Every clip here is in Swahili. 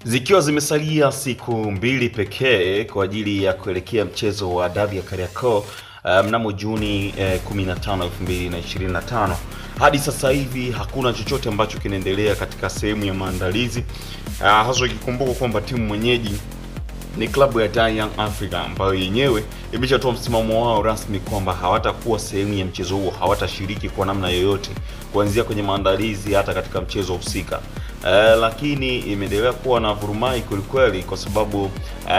Zikiwa zimesalia siku mbili pekee kwa ajili ya kuelekea mchezo wa dabi ya Kariakoo mnamo Juni 15, 2025. Hadi sasa hivi hakuna chochote ambacho kinaendelea katika sehemu ya maandalizi. Hasa ikikumbuka kwamba timu mwenyeji ni klabu ya Young Africa ambayo yenyewe imeshatoa msimamo wao rasmi kwamba hawatakuwa sehemu ya mchezo huo, hawatashiriki kwa namna yoyote kuanzia kwenye maandalizi hata katika mchezo husika. Lakini imeendelea kuwa na vurumai kweli kwa sababu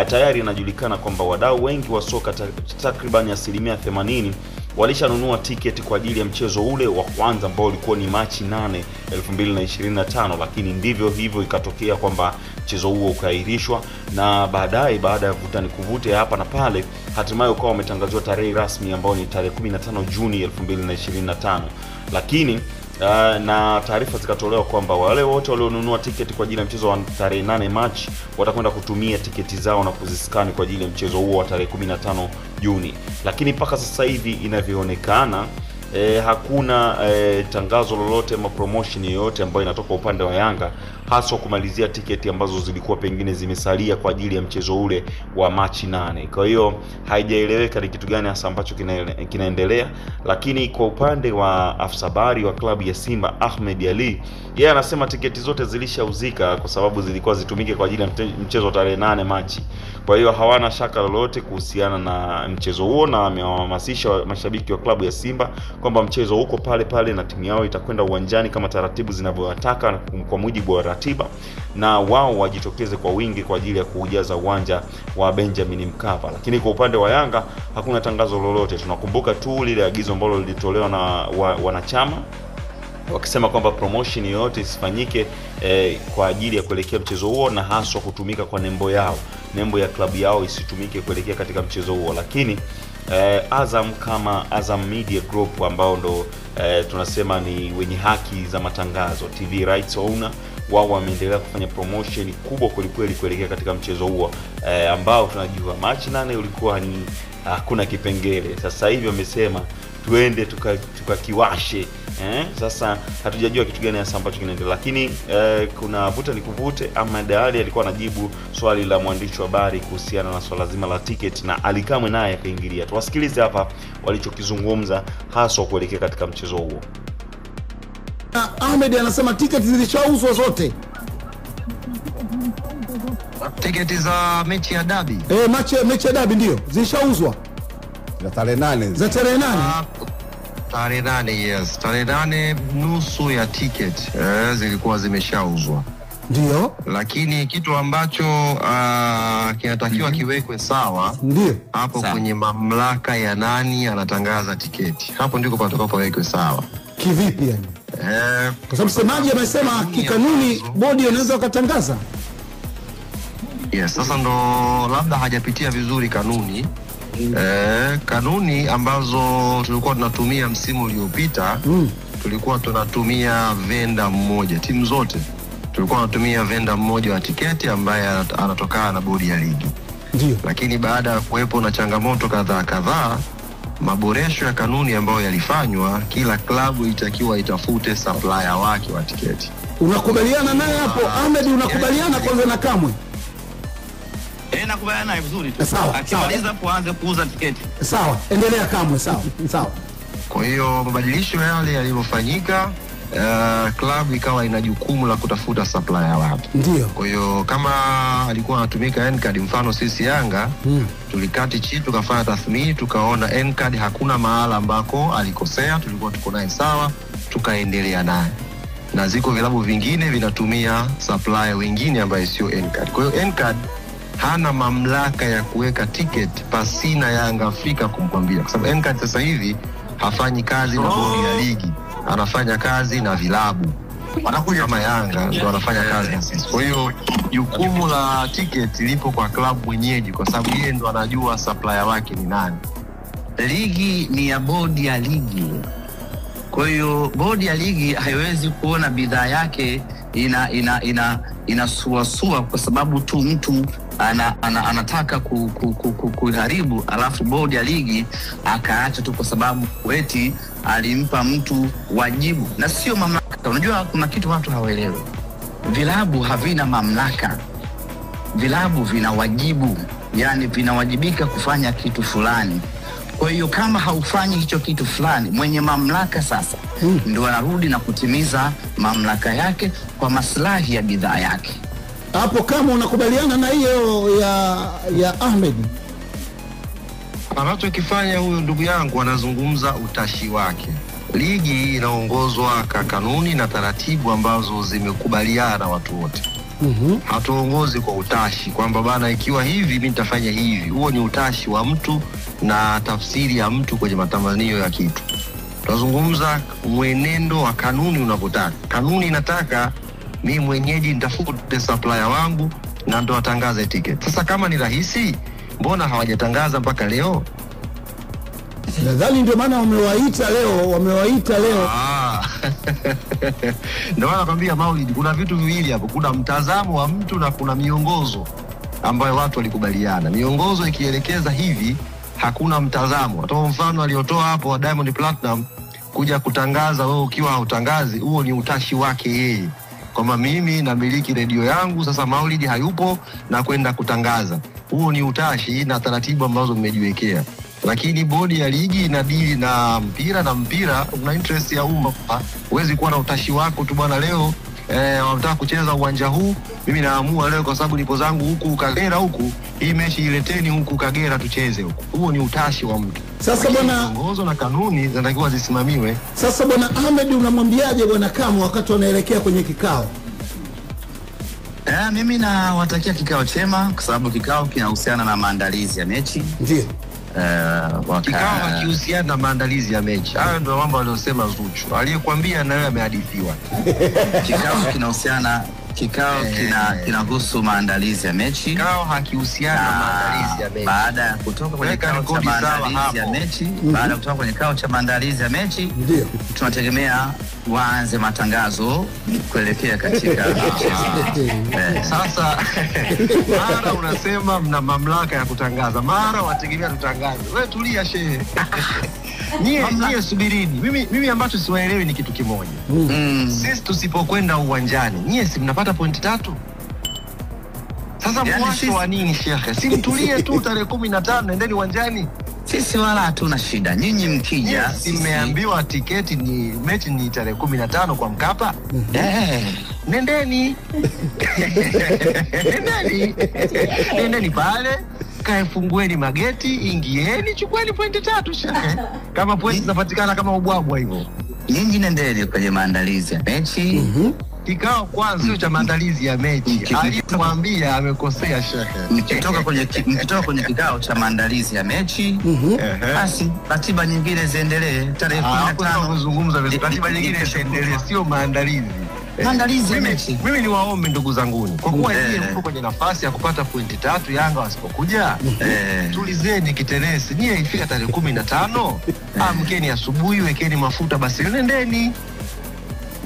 tayari inajulikana kwamba wadau wengi wa soka takriban 80% walishanunua tiketi kwa ajili ya mchezo ule wa kwanza ambao ulikuwa ni Machi 8, 2025, lakini ndivyo hivyo ikatokea kwamba mchezo huo ukaahirishwa, na baadaye baada ya vuta ni kuvute hapa na pale hatimaye ukawa umetangazwa tarehe rasmi ambayo ni tarehe 15 Juni 2025. Lakini na taarifa zikatolewa kwamba wale wote walionunua tiketi kwa ajili ya mchezo wa tarehe 8 Machi watakwenda kutumia tiketi zao na kuziskani kwa ajili ya mchezo huo wa tarehe 15 Juni. Lakini mpaka sasa hivi inavyoonekana hakuna tangazo lolote ama promotion yoyote ambayo inatoka upande wa Yanga hasa kumalizia tiketi ambazo zilikuwa pengine zimesalia kwa ajili ya mchezo ule wa Machi 8. Kwa hiyo haijaeleweka ni kitu gani hasa ambacho kinaendelea. Lakini kwa upande wa afisa habari wa klabu ya Simba Ahmed Ali, yeye anasema tiketi zote zilishauzika kwa sababu zilikuwa zitumike kwa ajili ya mchezo tarehe 8 Machi. Kwa hiyo hawana shaka lolote kuhusiana na mchezo huo, na amewahamasisha mashabiki wa klabu ya Simba kwamba mchezo uko pale pale na timu yao itakwenda uwanjani kama taratibu zinavyotaka kwa mujibu wa ratiba, na wao wajitokeze kwa wingi kwa ajili ya kuujaza uwanja wa Benjamin Mkapa. Lakini kwa upande wa Yanga hakuna tangazo lolote. Tunakumbuka tu lile agizo ambalo lilitolewa na wanachama wakisema kwamba promotion yoyote isifanyike kwa ajili ya kuelekea mchezo huo, na haswa kutumika kwa nembo yao, nembo ya klabu yao isitumike kuelekea katika mchezo huo. Lakini Azam kama Azam Media Group ambao ndo tunasema ni wenye haki za matangazo, TV rights owner, wao wameendelea kufanya promotion kubwa kweli kuelekea katika mchezo huo ambao tunajua Machi 8 ulikuwa ni hakuna kipengele. Sasa hivi wamesema tuende tukakiwashe. Sasa hatujajua kitu gani hasa ambacho kinaendelea, lakini kuna vuta ni kuvute. Ahmed Ali alikuwa anajibu swali la mwandishi wa habari kuhusiana na swala zima la ticket, na Alikamwe naye akaingilia. Tuwasikilize hapa walichokizungumza hasa kuelekea katika mchezo huo. Ahmed anasema ticket zilishauzwa zote. Tiketi za mechi ya dabi. Mechi ya dabi ndio zilishauzwa. Za tarehe 8. Za tarehe 8. Tarehe 8, yes. Tarehe 8 nusu ya ticket zilikuwa zimeshauzwa. Ndio. Lakini kitu ambacho kinatakiwa kiwekwe sawa, ndio hapo kwenye mamlaka ya nani anatangaza tiketi. Hapo ndiko patakapowekwe sawa. Kivipi yani? Kwa sababu semaji amesema kikanuni bodi inaweza kutangaza. Yes, sasa ndo labda hajapitia vizuri kanuni. Kanuni ambazo tulikuwa tunatumia msimu uliopita, tulikuwa tunatumia vendor mmoja, timu zote tulikuwa tunatumia vendor mmoja wa tiketi ambaye anatokana na bodi ya ligi. Ndio. Lakini baada ya kuwepo na changamoto kadhaa, maboresho ya kanuni ambayo yalifanywa, kila klabu itakiwa itafute supplier wake wa tiketi. Unakubaliana naye hapo Ahmed? Unakubaliana kwanza na Kamwe? Nakubaliana naye vizuri tu. Sawa. Akimaliza hapo aanze kuuza tiketi. Sawa, endelea Kamwe. Sawa. Kwa hiyo mabadilisho yale yaliyofanyika, klabu ikawa ina jukumu la kutafuta supplier wake. Ndio. Kwa hiyo kama alikuwa anatumika Ncard, mfano sisi Yanga tulikati chini tukafanya tathmini, tukaona Ncard hakuna mahala ambako alikosea, tulikuwa tuko naye sawa, tukaendelea naye. Na ziko vilabu vingine vinatumia supplier wengine ambaye sio Ncard. Kwa hiyo Ncard hana mamlaka ya kuweka ticket pasina Yanga Afrika kumkwambia, kwa sababu Ncard sasa hivi hafanyi kazi na bodi ya ligi, anafanya kazi na vilabu. Wanakuja kama Yanga ndio anafanya kazi na sisi. Kwa hiyo jukumu la ticket lipo kwa klabu mwenyeji, kwa sababu yeye ndo anajua supplier wake ni nani. Ligi ni ya bodi ya ligi. Kwa hiyo bodi ya ligi haiwezi kuona bidhaa yake inasuasua kwa sababu tu mtu anataka kuharibu, alafu bodi ya ligi akaacha tu kwa sababu eti alimpa mtu wajibu na sio mamlaka. Unajua kuna kitu watu hawaelewi. Vilabu havina mamlaka vilabu vina wajibu, yani vinawajibika kufanya kitu fulani. Kwa hiyo kama haufanyi hicho kitu fulani, mwenye mamlaka sasa ndio anarudi na kutimiza mamlaka yake kwa maslahi ya bidhaa yake. Hapo kama unakubaliana na hiyo ya Ahmed, anachokifanya huyu ndugu yangu anazungumza utashi wake. Ligi inaongozwa kwa kanuni na taratibu ambazo zimekubaliana watu wote. Hatuongozi kwa utashi kwamba bana ikiwa hivi mimi nitafanya hivi. Huo ni utashi wa mtu na tafsiri ya mtu kwenye matamanio ya kitu. Tunazungumza mwenendo wa kanuni unapotaka. Kanuni inataka mimi mwenyeji nitafute supplier wangu na ndo atangaze ticket. Sasa kama ni rahisi, mbona hawajatangaza mpaka leo? nadhani ndio maana wamewaita leo. Ndio maana nakwambia Maulid, kuna vitu viwili hapo. Kuna mtazamo wa mtu na kuna miongozo ambayo watu walikubaliana. Miongozo ikielekeza hivi, hakuna mtazamo. Atoa mfano aliotoa hapo wa Diamond Platinum kuja kutangaza, wewe ukiwa hautangazi, huo ni utashi wake yeye. Kwamba mimi namiliki redio yangu, sasa Maulid hayupo na kwenda kutangaza. Huo ni utashi na taratibu ambazo mmejiwekea. Lakini bodi ya ligi inadili na mpira, na mpira una interest ya umma. Huwezi kuwa na utashi wako tu bwana, leo wanataka kucheza uwanja huu, mimi naamua leo kwa sababu nipo zangu huku Kagera huku, hii mechi ileteni huku Kagera tucheze huku. Huo ni utashi wa mtu. Sasa bwana, ngozo na kanuni zinatakiwa zisimamiwe. Sasa bwana Ahmed, unamwambiaje bwana Kamwe wakati wanaelekea kwenye kikao? Mimi nawatakia kikao chema kwa sababu kikao kinahusiana na maandalizi ya mechi. Ndio. Kikao hakihusiana na maandalizi ya mechi. Hayo ndio mambo aliyosema Zuchu. Aliyekwambia na wewe amehadithiwa. Kikao kinahusu maandalizi ya mechi. Kikao hakihusiana na maandalizi ya mechi. Baada ya kutoka kwenye kikao cha maandalizi ya mechi, ndio tunategemea waanze matangazo kuelekea katika Sasa mara unasema mna mamlaka ya kutangaza, mara wategemea tutangaze. Wewe tulia shehe. Nyie subirini. Mimi ambacho siwaelewi ni kitu kimoja. Sisi tusipokwenda uwanjani, nyie si mnapata pointi 3? Sasa mwacho wa nini shekhe? Si mtulie tu, tarehe 15 nendeni uwanjani. Sisi wala hatuna shida. Nyinyi mkija, si mmeambiwa tiketi ni mechi ni tarehe 15 kwa Mkapa? Nendeni. Nendeni pale, kaefungueni mageti, ingieni, chukueni pointi 3 shekhe. Kama pointi zinapatikana kama ubwabwa hivyo. Nyinyi nendeni kwenye maandalizi ya mechi. Kikao kwanza sio cha maandalizi ya mechi. Aliyemwambia amekosea shekhe. Mkitoka kwenye kikao cha maandalizi ya mechi, basi ratiba nyingine ziendelee. Tarehe 15 kuzungumza ratiba nyingine ziendelee, sio maandalizi. Maandalizi ya mechi. Mimi ni waombe ndugu zanguni, kwa kuwa yeye mko kwenye nafasi ya kupata pointi 3 Yanga wasipokuja, tulizeni kitenesi. Nyie ifika tarehe 15, amkeni asubuhi, wekeni mafuta basi nendeni.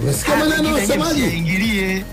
Unasikia maneno unasemaje? Ingilie.